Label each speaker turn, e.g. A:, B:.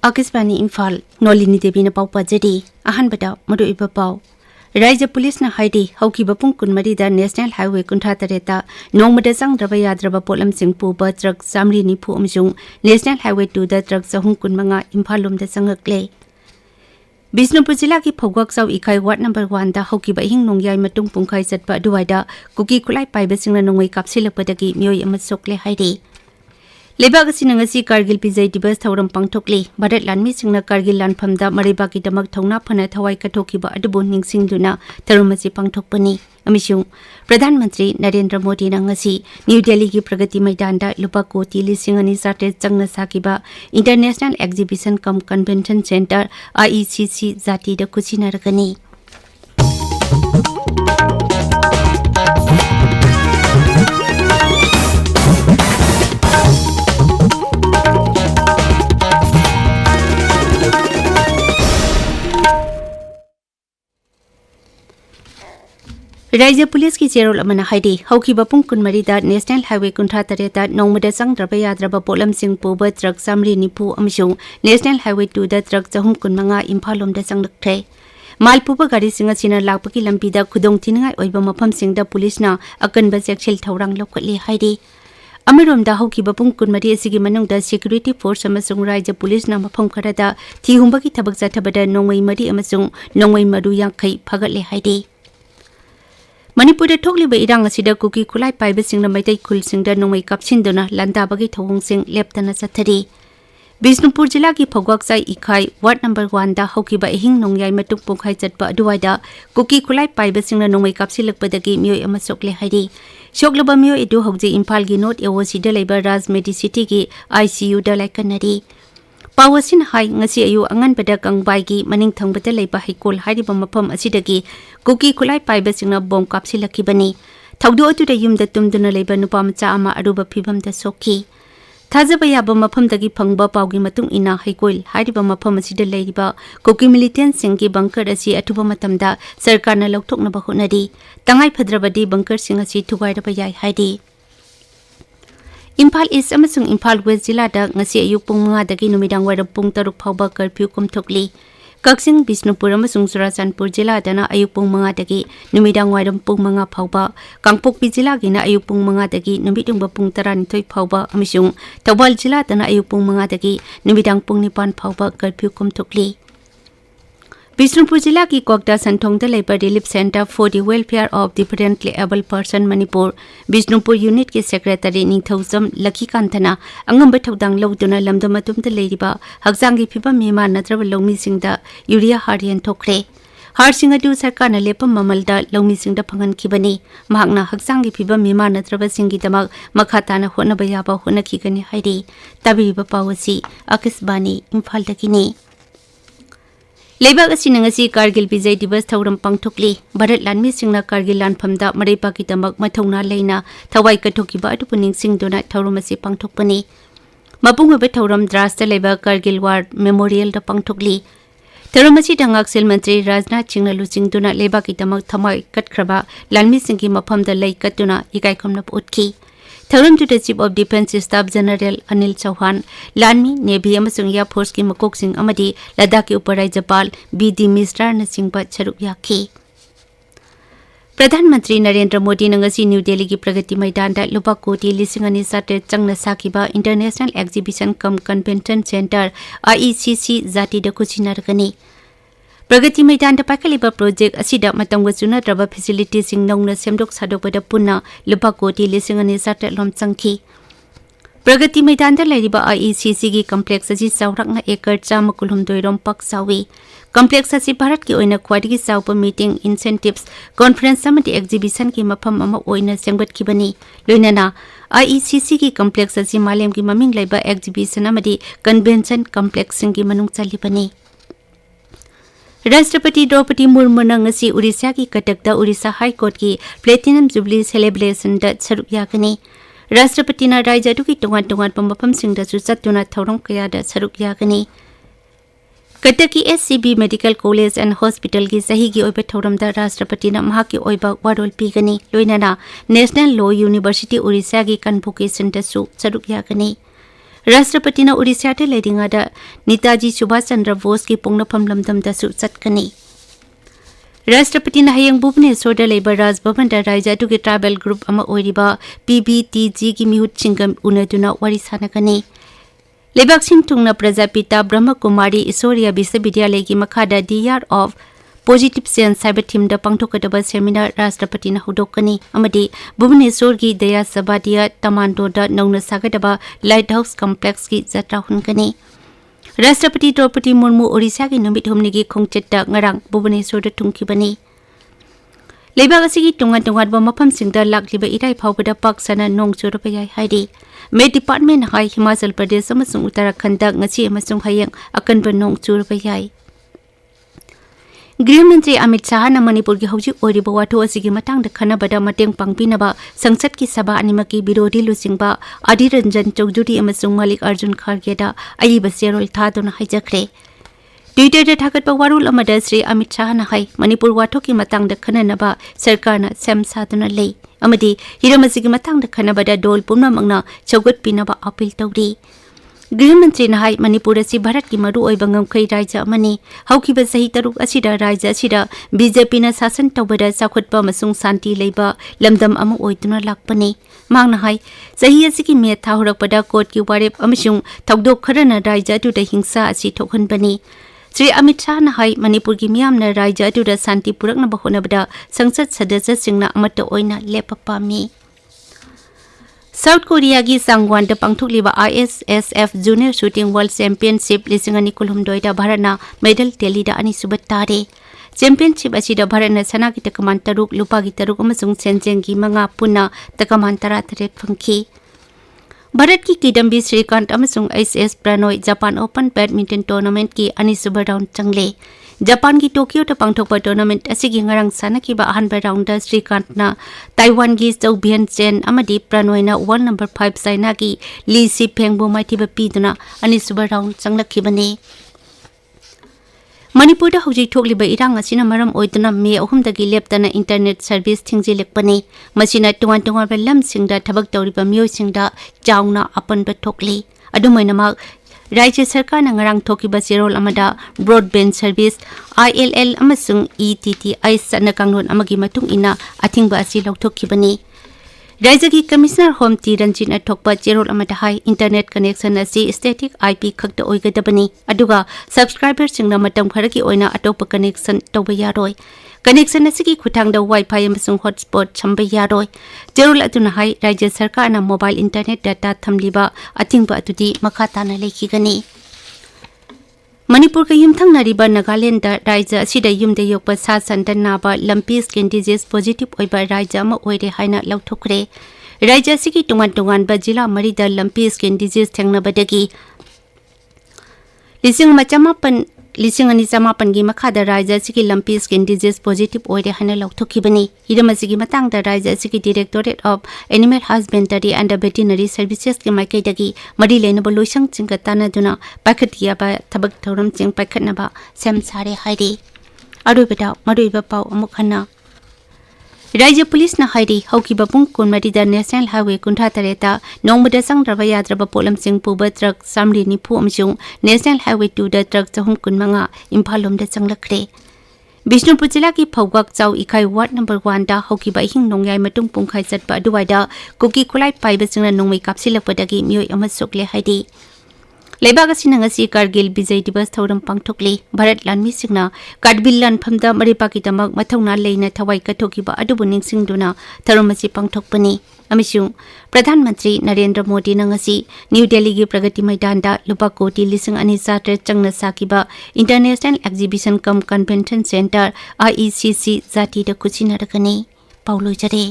A: Akisbani Imphal Nolini Devi na pau pajadi ahanbada madu iba pau Raja Police na haidi hauki bapung kunmari da National Highway kuntratareta nongmada sang draba yadraba polam singpu ba truck samri ni pu amsung National Highway 2 da truck sahung kunmanga Imphalum da sangakle Bisnupur Jilla ki Phogwak Sau Ikai Ward number 1 da hauki ba hing nongyai matung pungkai satpa duwaida kuki kulai paiba singna nongwei kapsilapatagi myoi amasokle haidi Lebak sinangasi Kargil Pizai Dibas Thauram Pangthokli Bharat Lanmi Singna Kargil Lanphamda Maribaki Damak Thongna Phana Thawai Kathokiba Adubu Ningsingduna Tharumasi Pangthokpani Amishung Pradhan Mantri Narendra Modi na ngasi New Delhi ki Pragati Maidanda Lupa Koti Lisingani Sate Changna Sakiba International Exhibition Cum Convention Center IECC Zati da Kuchinaragani Raja Police ki Jerol Amana Haidi, Hauki Bapung Kunmarida, National Highway Kuntratareta, Nongmada Sang Drabaya Draba Polam Sing Poba Truck Samri Nipu Amshung, National Highway 2 da Truck Zahum Kunmanga Imphalum da Sang Laktre. Malpupa Gari Singa Sina Lakpaki Lampida Kudong Tinanga Oiba Mapam Sing da Police na Akan Basekshil Taurang Lokali Haidi. Amirom da Hauki Bapung Kunmari Sigi Manung da Security Force Amasung Raja Police na Mapam Karada, Tihumbaki Tabak Zatabada Nongway Madi Amasung, Nongway Madu Yankai Pagatli Haidi. Manipuri Thokli ba irang asida kuki kulai paiba singna maitai khul singda nongmai kapsinduna landa bagi thawong sing leptana sathari Bisnupur Jilla ki Phogwak Sai Ikai Ward number 1 da hauki ba hing nongyai matuk pungkhai chatpa aduwaida kuki kulai paiba singna nongmai kapsilakpadagi myoi amasokle haidi shoklaba myoi edu hogje Imphal gi North Awosida leiba Raj Medicity ki ICU da laikanari Pawasin hai ngasi ayu angan pada kangbai gi maning thangbata leiba haikol hariba mafam asidagi kuki kulai paiba singna bom kapsilaki bani thaudu atu da yumda tumduna leiba nupa macha ama aruba phibam da soki thajaba yaba mafam dagi phangba pawgi matung ina haikol hariba mafam asida leiba kuki militant singki bunker asi atuba matamda sarkarna lokthokna ba honari tangai phadrabadi bunker singa si thugairaba yai haidi Imphal East amasung Imphal West Jilla da ngasi ayuk pung 5 dagi numidang wairap pung 3 phauba curfew kumthokli Kaksing Bisnupur amasung Surachandpur Jilla dana ayuk pung 5 dagi numidang wairap pung 5 phauba Kangpokpi Jilla gina ayuk pung 5 dagi numidungba pung 12 phauba amasung Thawbal Jilla dana ayuk pung 5 dagi numidang pung 9 phauba curfew kumthokli Bisnupur Jilla ki Kokda Santhong da Labor Relief Center for the Welfare of Differently Able Person Manipur Bisnupur Unit ki Secretary Thokchom Lakhi Kanthana angamba thodang loduna lamda matum da leiriba hakjangi phiba mema natraba longmi singda urea harian thokre har singa du sarkar na lepam mamalda longmi singda phangan khibani mahakna hakjangi phiba mema natraba singi damak makhata na hona bayaba hona khigani hairi tabiba pawasi Akisbani Imphal dakini Lebak asinangasi Kargil Pizai Dibas Thauram Pangthokli Bharat Lanmi Singna Kargil Lanphamda Maribaki Damak Mathongna Leina Thawai Kathokiba adu puning singduna Thaurumasi Pangthokpani Mapung obe Thauram Drasta Leba Kargil War Memorial da Pangthokli Tharumasi Dangak Sil Mantri Rajnath Singna Lusingduna Lebaki Damak Thamai Katkraba Lanmi Singki Maphamda Lei Katuna Ikai Khomna Utki Thauram to the Chief of Defence Staff General Anil Chauhan, Lanmi, Navy amasung Air Force ki Makok Singh amadi Ladakh ki Uparajapal BD Misra na Singpa Charuk Yaki. Pradhan Mantri Narendra Modi na ngasi New Delhi ki Pragati Maidanda Lupa Koti Lisingani Sate Changna Sakiba International Exhibition Cum Convention Center IECC Zati da Kuchinaragani. Pragati Maidanda Pakaliba Project asida matangwa suna draba facilities sing nongna semdok sadokpada punna lupa koti lisingani sate lom changki Pragati Maidanda leriba IECC gi complex asi saurakna ekar chama kulhumdoi rom pak sawi complex asi Bharat ki oina khwadigi saupa meeting incentives conference samati exhibition ki mafam ama oina sengbat kibani loinana IECC ki complex asi malem ki maming laiba exhibition amadi convention complex singi manung chalibani Rashtrapati Draupadi Murmu na ngasi Odisha ki Katak da Odisha High Court ki Platinum Jubilee Celebration da saruk yakani. Rashtrapati na Raja du ki tongan-tongan pamapam sing da susatuna thawrong kaya da saruk yakani. Katak ki SCB Medical College and Hospital ki sahi ki oiba thawram da Rashtrapati na maha ki oiba warol pigani. Loinana National Law University Odisha ki convocation da su saruk yakani. राष्ट्रपतिना ओडिशाते लेदिंगादा नेताजी सुभाष चंद्र बोस की पोंगनफम लमदमदासु चटकनी राष्ट्रपतिना हयंग भुवनेश्वरदा लेबा राजभवनदा राज्य अदुगी tribal group अमा ओइरिबा PBTG की मिहुत सिंगम उनदुना वारी सानगनी लेबाक सिंथुंगना प्रजापिता ब्रह्म कुमारी ईश्वरीय विश्वविद्यालय की मखादा DR ऑफ पॉजिटिव सेंस हाइबा थीमदा पांगथोकदबा सेमिनार राष्ट्रपतिना हुदोकनी अमदी भुवनेश्वर की दया सभादिया तमानडोदा नौना सागदबा लाइट हाउस कॉम्प्लेक्स की जत्रा हुनगनी राष्ट्रपति द्रौपदी मुर्मू ओडिशा की नुमित हुमनिगी खोंगचेत्ता ngarang भुवनेश्वरदा थुंखिबनी लेबाक असिगी टुंगान टुंगानबा मफमसिंगदा लाक्लिबा इराई फावबदा पाकसना नोंग चुरबा याय हाइदि मे department high Himachal Pradesh अमसुंग Uttarakhand ngasi अमसुंग हयंग अकनबा नोंग चुरबा याय गृह मंत्री अमित शाह न मणिपुर की हौजिक ओरिबा वाथो असिगी मतंगदा खनबदा मतेंग पांगपिनबा संसद की सभा अनिमकी विरोधी लुसिंगबा अधीर रंजन चौधरी अमसुंग मलिक अर्जुन खरगेदा अयिबा सेरोल थादोना हाइजखरे ट्विटर थागतबा वारुल अमदा श्री अमित शाह न हाई मणिपुर वाथो की मतंगदा खननबा सरकारना सेम सादुना लई अमदी हिरमसिगी मतंगदा खनबदा डोल पुमनमंगना चौगतपिनबा अपील तौरी गृह मंत्री नहाई मणिपुर असी भारत की मरु ओइबा ngमखै राज्य अमनी हौखिबा सही तरुक असिदा राज्य असिदा बीजेपी न शासन तौबदा चाखुतबा मसुंग शांति लेबा लमदम अमु ओइतुना लाकपनी मांगना हाई सही असिकी मे थाहुरकपदा कोर्ट की वारेप अमसुंग थौदोक खरना राज्य अदुदा हिंसा असी थोखनबनी श्री अमित शाह नहाई मणिपुर की मियामना राज्य अदुदा शांति पुरकनबा होनबदा संसद सदस्य सिंगना अमत ओइना लेपपामी साउथ कोरिया की सांगवान पांगथोकलिबा ISSF junior shooting world championship 2019 भारतना मेडल टेलीदा अनिसुब तारे चैंपियनशिप असिदा भारतना सना की तकमान तरुक लुपा की तरुक अमसुंग सेंजेंग की मंगा पुना तकमान 38 फंखी भारत की किदम्बी श्रीकांत अमसुंग SS प्रणोय जापान ओपन बैडमिंटन टूर्नामेंट की अनिसुब राउंड चंगले जापान की टोक्यो पांगथोकपा टूर्नामेंट असिगी ngarang सानकिबा अहनबा राउंड श्रीकांतना ताइवान की चौबियन चेन अमदी प्रणोयना 1 नंबर 5 चाइना की ली सिफेंगबो माइथिबा पीदुना अनिसुब राउंड चंगलखिबने मणिपुर हौजिक थोकलिबा इरांग असिना मरम ओइदुना मे 3 दगी लेप्तना इंटरनेट सर्विस थिंगजिलेकपने मसिना टुवान टुवान लमसिंगदा थबक तौरिबा मियोसिंगदा चाउना अपनबा थोकली अदुमैनमाक राज्य सरकार ngarang thokiba serol amada broadband service ILL amasung ETTI sana kanglon amagi matung ina athingba asi lauthokibani राज्य की कमिश्नर होम टी रंजिन अथोकपा चेरोल अमदा हाई इंटरनेट कनेक्शन असी स्टैटिक IP खक्त ओइगदबनी अदुगा सब्सक्राइबर सिंगना मतम खरकी ओइना अटोप कनेक्शन तौबा यारोय कनेक्शन असिगी खुथांगदा वाईफाई अमसुंग हॉटस्पॉट छंबा यारोय चेरोल अदुना हाई राज्य सरकारना मोबाइल इंटरनेट डाटा थमलिबा अथिंगबा अदुदी मखाताना लेखिगनी मणिपुर का युमथंगनारिबा नागालैंड राज्य असिदा युमदे योकपा सा संदन नाबा लंपी स्किन डिजीज पॉजिटिव ओइबा राज्य अमा ओइरे हाइना लौथोखरे राज्य असिगी टुंगान टुंगानबा जिला मरिदा लंपी स्किन डिजीज थेंगनबदगी लिसिंग अनि चमापन की मखादा राज्य असिगी लंपी स्किन डिजीज पॉजिटिव ओइरे हाइना लौथोखिबनी हिरमसिगी मतंगदा राज्य असिगी directorate of animal husbandry and veterinary services के माइकैदगी मरी लेनबो लोइसंग चिंगा तानादुना पाखतियाबा थबक थौरम चिंग पाखतनबा सेम सारे हाइरी अरुबदा मरुइबा पाउ अमुक हना राज्य पुलिस न हाइरी हौकिबा पुंग कुनमरिदा नेशनल हाईवे कुंठा तरेता नोंबदा संग्रबा याद्रबा पोलम सिंग पुबा ट्रक सामरी निफु अमसुंग नेशनल हाईवे 2 दा ट्रक चहुम कुनमंगा इम्फाल लोमदा चंगलखरे बिष्णुपुर जिला की फौगक चाउ इखाई वार्ड नंबर 1 दा हौकिबा हिंग नोंयाय मतुंग पुंखाई चटपा अदुवाइदा कुकी खुलाई पाइबा सिंगना नोंमै कापसिलपदगी मियोय अमा सोकले हाइदी लेबाग असिना ngasi कारगिल विजय दिवस थौरम पांगथोकले भारत लानमी सिंगना कारगिल लानफमदा मरिपाकी दमक मथौना लेना थवाई कथोकिबा अदुबु निंगसिंगदुना थौरमसि पांगथोकपनी अमिसुं प्रधानमंत्री नरेंद्र मोदी ngasi न्यू दिल्ली की प्रगति मैदानदा लुपा कोटी 2,200 चंगना साकिबा international exhibition cum convention centre IECC जाति द कुचिनरकनी पाउलो जरे